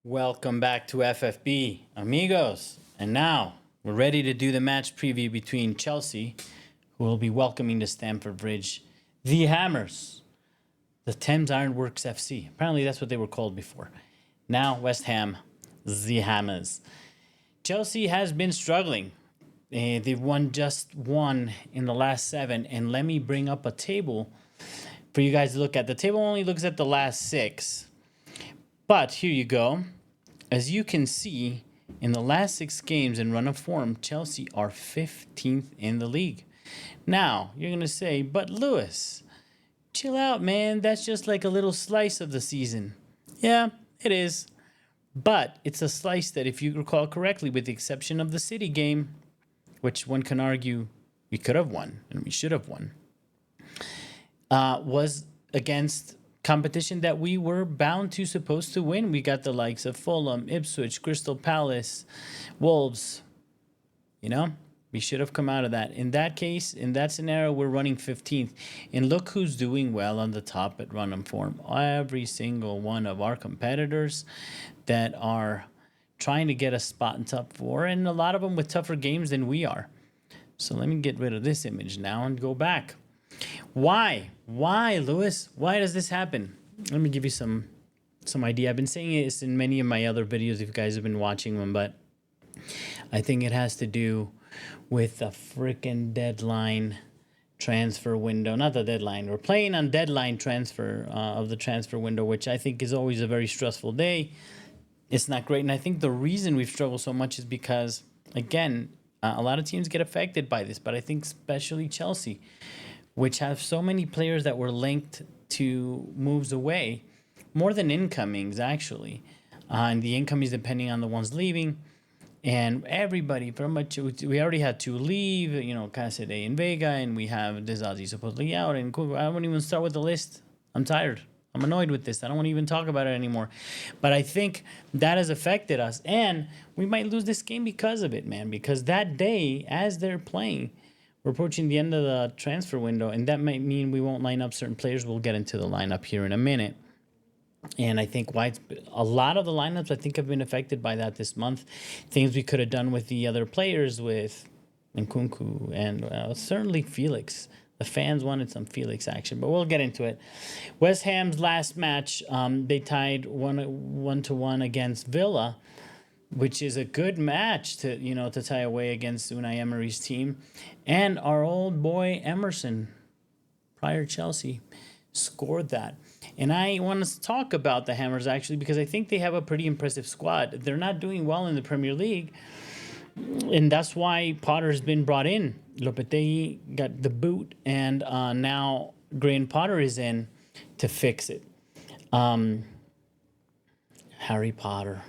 Welcome back to FFB, amigos. And now we're ready to do the match preview between Chelsea, who will be welcoming to Stamford Bridge, the Hammers, the Thames Ironworks FC. Apparently, that's what they were called before. Now, West Ham, the Hammers. Chelsea has been struggling. They've won just one in the last 7. And let me bring up a table for you guys to look at. The table only looks at the last 6. But here you go. As you can see, in the last 6 games in run of form, Chelsea are 15th in the league. Now, you're going to say, but Lewis, chill out, man. That's just like a little slice of the season. Yeah, it is. But it's a slice that, if you recall correctly, with the exception of the City game, which one can argue we could have won and we should have won, was against competition that we were supposed to win. We got the likes of Fulham, Ipswich, Crystal Palace, Wolves. We should have come out of that. In that case, in that scenario, we're running 15th. And look who's doing well on the top at run and form. Every single one of our competitors that are trying to get a spot in top 4, and a lot of them with tougher games than we are. So let me get rid of this image now and go back. Why, Lewis? Why does this happen? Let me give you some idea. I've been saying this in many of my other videos if you guys have been watching them, but I think it has to do with the freaking deadline transfer window. Not the deadline. We're playing on deadline transfer of the transfer window, which I think is always a very stressful day. It's not great. And I think the reason we've struggled so much is because, again, a lot of teams get affected by this, but I think especially Chelsea, which have so many players that were linked to moves away, more than incomings, actually. And the incomings depending on the ones leaving. And everybody, pretty much, we already had 2 leave, Caicedo and Vega, and we have Desazzi supposedly out. And I won't even start with the list. I'm tired. I'm annoyed with this. I don't want to even talk about it anymore. But I think that has affected us. And we might lose this game because of it, man. Because that day, as they're playing, we're approaching the end of the transfer window, and that might mean we won't line up certain players. We'll get into the lineup here in a minute. And I think a lot of the lineups, I think, have been affected by that this month. Things we could have done with the other players, with Nkunku and certainly Felix. The fans wanted some Felix action, but we'll get into it. West Ham's last match, they tied 1-1 against Villa, which is a good match to tie away against Unai Emery's team. And our old boy Emerson, prior Chelsea, scored that. And I want to talk about the Hammers, actually, because I think they have a pretty impressive squad. They're not doing well in the Premier League, and that's why Potter's been brought in. Lopetegui got the boot, and now Graham Potter is in to fix it. Harry Potter.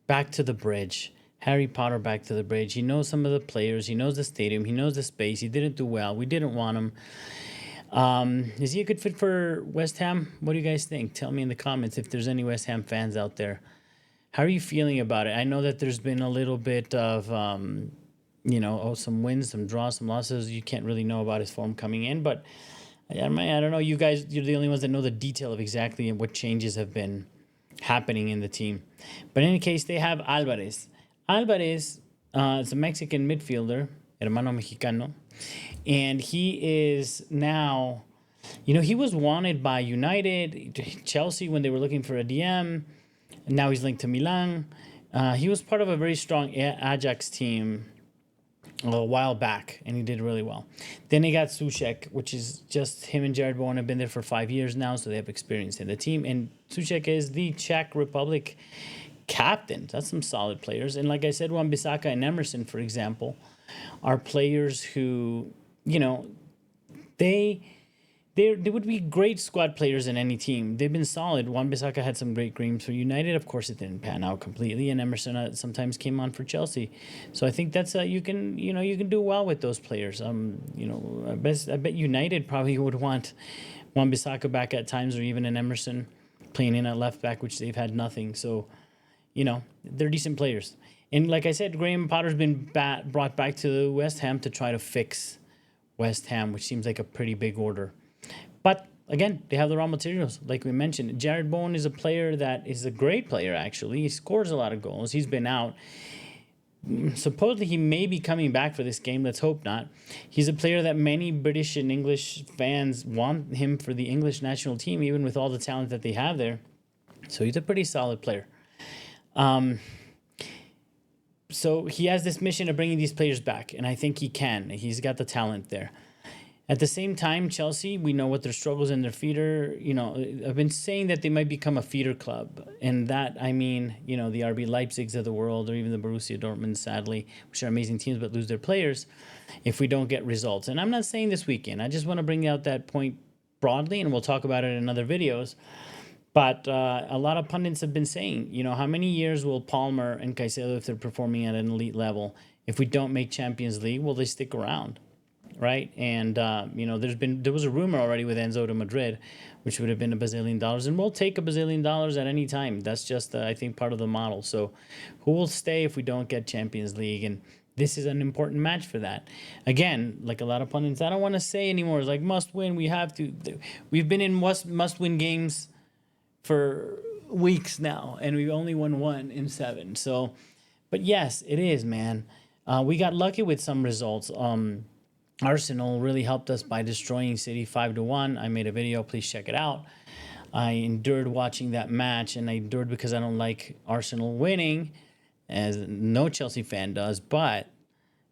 Back to the bridge. Harry Potter back to the bridge. He knows some of the players. He knows the stadium. He knows the space. He didn't do well. We didn't want him. Is he a good fit for West Ham? What do you guys think? Tell me in the comments if there's any West Ham fans out there. How are you feeling about it? I know that there's been a little bit of, some wins, some draws, some losses. You can't really know about his form coming in, but I don't know. You guys, you're the only ones that know the detail of exactly what changes have been happening in the team. But in any case, they have Alvarez. Alvarez is a Mexican midfielder, hermano mexicano, and he is now, he was wanted by United, Chelsea when they were looking for a DM, and now he's linked to Milan. He was part of a very strong Ajax team a while back, and he did really well. Then they got Souček, which is just him and Jared Bowen have been there for 5 years now, so they have experience in the team. And Souček is the Czech Republic captain. That's some solid players. And like I said, Wan-Bissaka and Emerson, for example, are players who, they would be great squad players in any team. They've been solid. Wan-Bissaka had some great games for United. Of course, it didn't pan out completely, and Emerson sometimes came on for Chelsea. So I think that's you can do well with those players. I bet United probably would want Wan-Bissaka back at times, or even an Emerson playing in at left back, which they've had nothing. So, they're decent players. And like I said, Graham Potter's been brought back to West Ham to try to fix West Ham, which seems like a pretty big order. But again, they have the raw materials, like we mentioned. Jared Bowen is a player that is a great player, actually. He scores a lot of goals. He's been out. Supposedly, he may be coming back for this game. Let's hope not. He's a player that many British and English fans want him for the English national team, even with all the talent that they have there. So he's a pretty solid player. So he has this mission of bringing these players back, and I think he can. He's got the talent there. At the same time, Chelsea, we know what their struggles and their feeder, I've been saying that they might become a feeder club. And that, I mean, the RB Leipzigs of the world, or even the Borussia Dortmund, sadly, which are amazing teams but lose their players if we don't get results. And I'm not saying this weekend. I just want to bring out that point broadly, and we'll talk about it in other videos. But a lot of pundits have been saying, how many years will Palmer and Caicedo, if they're performing at an elite level, if we don't make Champions League, will they stick around? Right? And, there was a rumor already with Enzo to Madrid, which would have been $1 billion. And we'll take $1 billion at any time. That's just, I think, part of the model. So who will stay if we don't get Champions League? And this is an important match for that. Again, like a lot of pundits, I don't want to say anymore. It's like must win. We have to. We've been in must win games for weeks now, and we've only won 1 in 7. So, but yes, it is, man. We got lucky with some results. Arsenal really helped us by destroying City 5-1. I made a video. Please check it out. I endured watching that match, and I endured because I don't like Arsenal winning, as no Chelsea fan does, but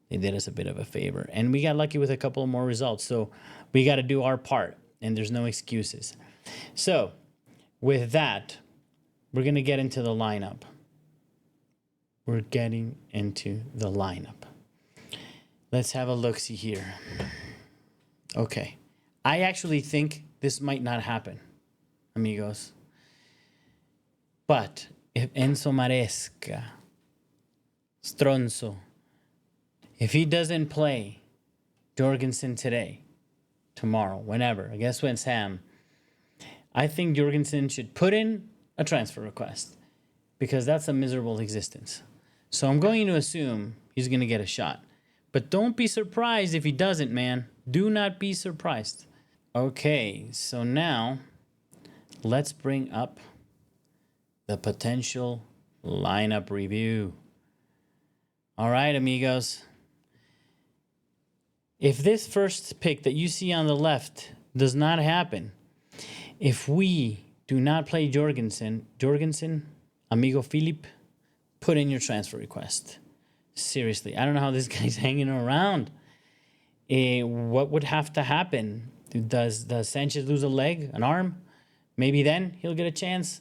they did us a bit of a favor. And we got lucky with a couple more results. So we got to do our part, and there's no excuses. So with that, we're going to get into the lineup. We're getting into the lineup. Let's have a look-see here. Okay. I actually think this might not happen, amigos. But if Enzo Maresca, Stronzo, if he doesn't play Jorgensen today, tomorrow, whenever, I guess when Sam, I think Jorgensen should put in a transfer request, because that's a miserable existence. So I'm going to assume he's going to get a shot. But don't be surprised if he doesn't, man. Do not be surprised. Okay, so now let's bring up the potential lineup review. All right, amigos. If this first pick that you see on the left does not happen, if we do not play Jorgensen, amigo Philip, put in your transfer request. Seriously, I don't know how this guy's hanging around. What would have to happen? Does Sánchez lose a leg, an arm? Maybe then he'll get a chance.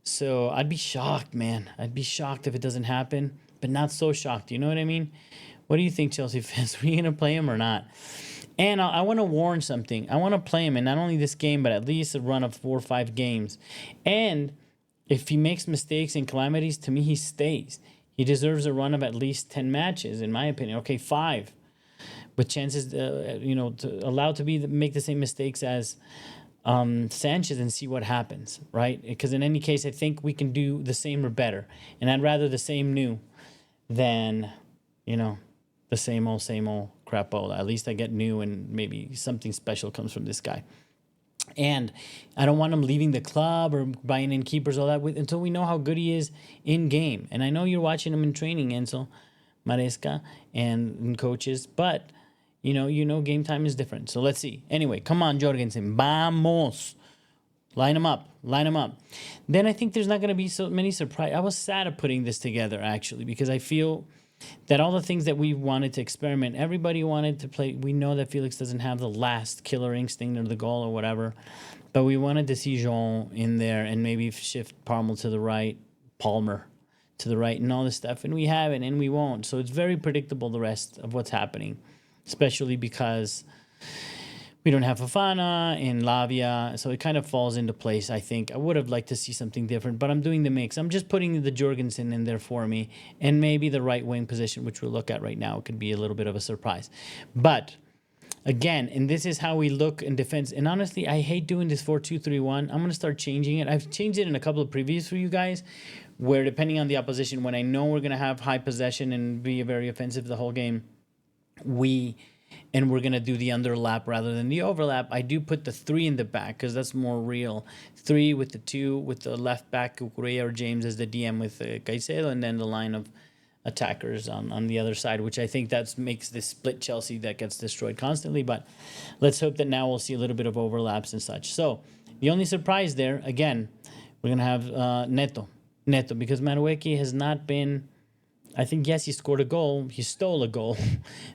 So I'd be shocked, man. I'd be shocked if it doesn't happen, but not so shocked. You know what I mean? What do you think, Chelsea fans? Are we going to play him or not? And I want to warn something. I want to play him in not only this game, but at least a run of 4 or 5 games. And if he makes mistakes and calamities, to me, he stays. He deserves a run of at least 10 matches, in my opinion. Okay, 5, with chances, allowed to make the same mistakes as Sánchez and see what happens, right? Because in any case, I think we can do the same or better. And I'd rather the same new than, the same old crapola. At least I get new and maybe something special comes from this guy. And I don't want him leaving the club or buying in keepers, all that, until we know how good he is in game. And I know you're watching him in training, Enzo, Maresca, and coaches, but game time is different. So let's see. Anyway, come on, Jorgensen. Vamos. Line him up. Then I think there's not going to be so many surprises. I was sad of putting this together, actually, because I feel that all the things that we wanted to experiment, everybody wanted to play. We know that Felix doesn't have the last killer instinct or the goal or whatever, but we wanted to see Jean in there and maybe shift Palmer to the right, and all this stuff. And we haven't, and we won't. So it's very predictable, the rest of what's happening, especially because we don't have Fofana and Lavia, so it kind of falls into place, I think. I would have liked to see something different, but I'm doing the mix. I'm just putting the Jorgensen in there for me, and maybe the right wing position, which we'll look at right now, could be a little bit of a surprise. But, again, and this is how we look in defense. And honestly, I hate doing this 4-2-3-1. I'm going to start changing it. I've changed it in a couple of previews for you guys, where depending on the opposition, when I know we're going to have high possession and be very offensive the whole game, we and we're going to do the underlap rather than the overlap, I do put the 3 in the back because that's more real. 3 with the 2 with the left back, Cucurella or James as the DM with Caicedo, and then the line of attackers on the other side, which I think that makes this split Chelsea that gets destroyed constantly. But let's hope that now we'll see a little bit of overlaps and such. So the only surprise there, again, we're going to have Neto, because Maresca has not been... I think, yes, he scored a goal. He stole a goal.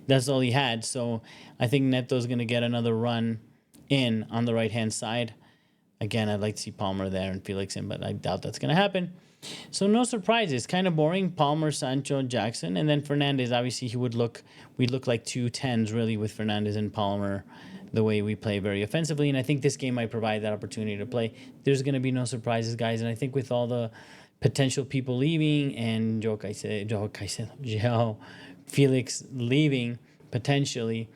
That's all he had. So I think Neto's going to get another run in on the right-hand side. Again, I'd like to see Palmer there and Felix in, but I doubt that's going to happen. So no surprises. Kind of boring. Palmer, Sancho, Jackson. And then Fernandes, obviously, we look like 2 10s, really, with Fernandes and Palmer, the way we play very offensively. And I think this game might provide that opportunity to play. There's going to be no surprises, guys. And I think with all the potential people leaving and Joao Felix leaving potentially,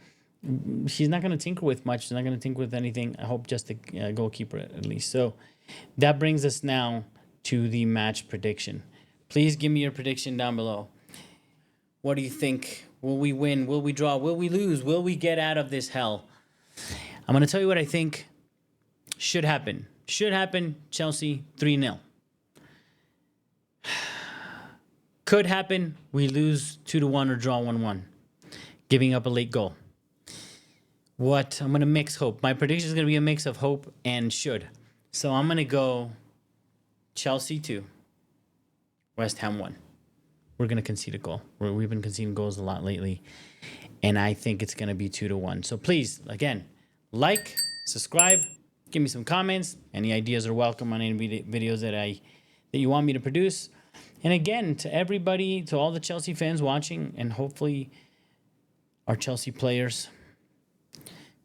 he's not going to tinker with much. He's not going to tinker with anything. I hope just the goalkeeper at least. So that brings us now to the match prediction. Please give me your prediction down below. What do you think? Will we win? Will we draw? Will we lose? Will we get out of this hell? I'm going to tell you what I think should happen. Should happen, Chelsea 3-0. Could happen, we lose 2-1 or draw 1-1, giving up a late goal. I'm going to mix hope. My prediction is going to be a mix of hope and should. So I'm going to go Chelsea 2, West Ham 1. We're going to concede a goal. We've been conceding goals a lot lately, and I think it's going to be 2-1. So please, again, like, subscribe, give me some comments. Any ideas are welcome on any videos that you want me to produce. And again, to everybody, to all the Chelsea fans watching, and hopefully our Chelsea players,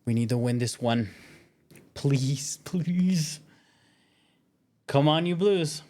we need to win this one. Please, please. Come on, you Blues.